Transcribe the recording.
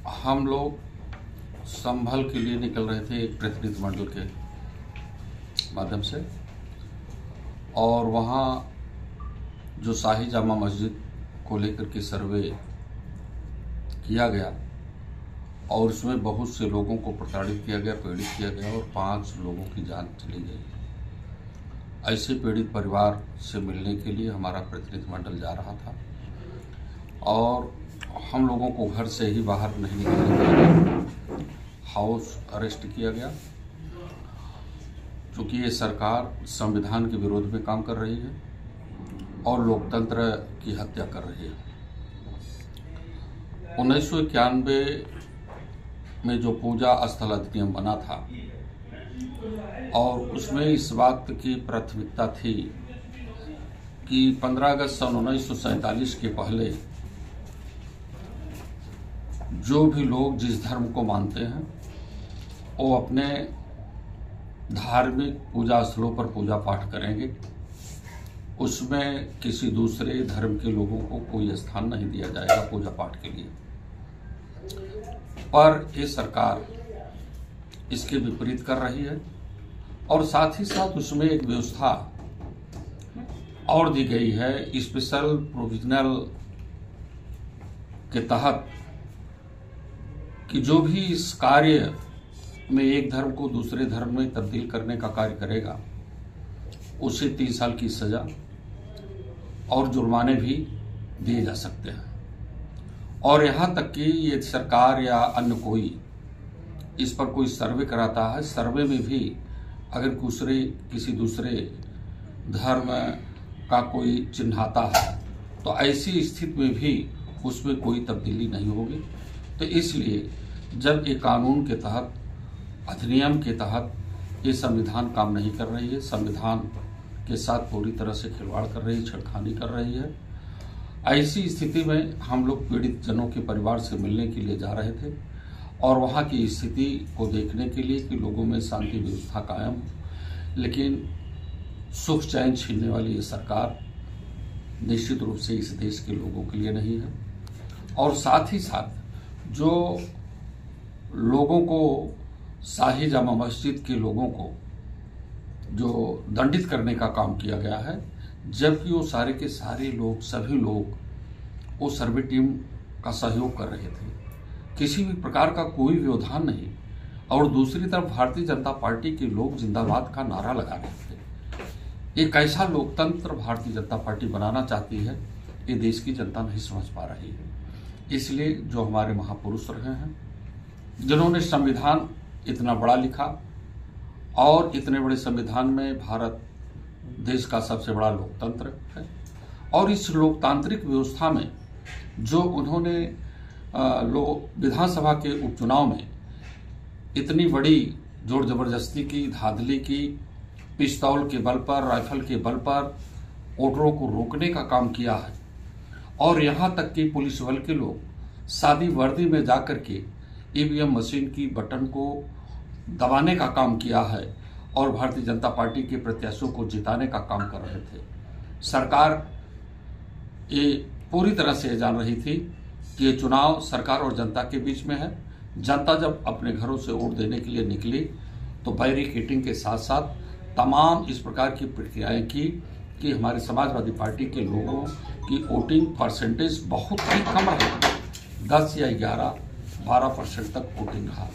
हम लोग संभल के लिए निकल रहे थे एक प्रतिनिधिमंडल के माध्यम से, और वहाँ जो शाही जामा मस्जिद को लेकर के सर्वे किया गया और उसमें बहुत से लोगों को प्रताड़ित किया गया, पीड़ित किया गया और 5 लोगों की जान चली गई। ऐसे पीड़ित परिवार से मिलने के लिए हमारा प्रतिनिधिमंडल जा रहा था और हम लोगों को घर से ही बाहर नहीं निकलने दिया गया, हाउस अरेस्ट किया गया, क्योंककि ये सरकार संविधान के विरोध में काम कर रही है और लोकतंत्र की हत्या कर रही है। 1991 में जो पूजा स्थल अधिनियम बना था और उसमें इस बात की प्राथमिकता थी कि 15 अगस्त सन 1947 के पहले जो भी लोग जिस धर्म को मानते हैं वो अपने धार्मिक पूजा स्थलों पर पूजा पाठ करेंगे, उसमें किसी दूसरे धर्म के लोगों को कोई स्थान नहीं दिया जाएगा पूजा पाठ के लिए। पर ये सरकार इसके विपरीत कर रही है और साथ ही साथ उसमें एक व्यवस्था और दी गई है स्पेशल प्रोविजनल के तहत कि जो भी इस कार्य में एक धर्म को दूसरे धर्म में तब्दील करने का कार्य करेगा उसे 3 साल की सजा और जुर्माने भी दिए जा सकते हैं। और यहाँ तक कि ये सरकार या अन्य कोई इस पर कोई सर्वे कराता है, सर्वे में भी अगर किसी दूसरे धर्म का कोई चिन्हाता है तो ऐसी स्थिति में भी उसमें कोई तब्दीली नहीं होगी। तो इसलिए जब ये कानून के तहत, अधिनियम के तहत ये संविधान काम नहीं कर रही है, संविधान के साथ पूरी तरह से खिलवाड़ कर रही है, छेड़खानी कर रही है, ऐसी स्थिति में हम लोग पीड़ित जनों के परिवार से मिलने के लिए जा रहे थे और वहाँ की स्थिति को देखने के लिए कि लोगों में शांति व्यवस्था कायम हो। लेकिन सुख चैन छीनने वाली ये सरकार निश्चित रूप से इस देश के लोगों के लिए नहीं है। और साथ ही साथ जो लोगों को, शाही जामा मस्जिद के लोगों को जो दंडित करने का काम किया गया है, जबकि वो सारे के सारे लोग, सभी लोग वो सर्वे टीम का सहयोग कर रहे थे, किसी भी प्रकार का कोई व्यवधान नहीं। और दूसरी तरफ भारतीय जनता पार्टी के लोग जिंदाबाद का नारा लगा रहे थे। एक ऐसा लोकतंत्र भारतीय जनता पार्टी बनाना चाहती है, ये देश की जनता नहीं समझ पा रही है। इसलिए जो हमारे महापुरुष रहे हैं, जिन्होंने संविधान इतना बड़ा लिखा और इतने बड़े संविधान में भारत देश का सबसे बड़ा लोकतंत्र है, और इस लोकतांत्रिक व्यवस्था में जो उन्होंने विधानसभा के उपचुनाव में इतनी बड़ी जोर जबरदस्ती की, धांधली की, पिस्तौल के बल पर, राइफल के बल पर वोटरों को रोकने का काम किया है, और यहाँ तक कि पुलिस बल के लोग सादी वर्दी में जाकर के ईवीएम मशीन की बटन को दबाने का काम किया है और भारतीय जनता पार्टी के प्रत्याशियों को जिताने का काम कर रहे थे। सरकार ये पूरी तरह से जान रही थी कि ये चुनाव सरकार और जनता के बीच में है। जनता जब अपने घरों से वोट देने के लिए निकली तो बैरिकेडिंग के साथ साथ तमाम इस प्रकार की प्रक्रियाएं की कि हमारे समाजवादी पार्टी के लोगों की वोटिंग परसेंटेज बहुत ही कम रही, 10 या 11-12% तक वोटिंग रहा।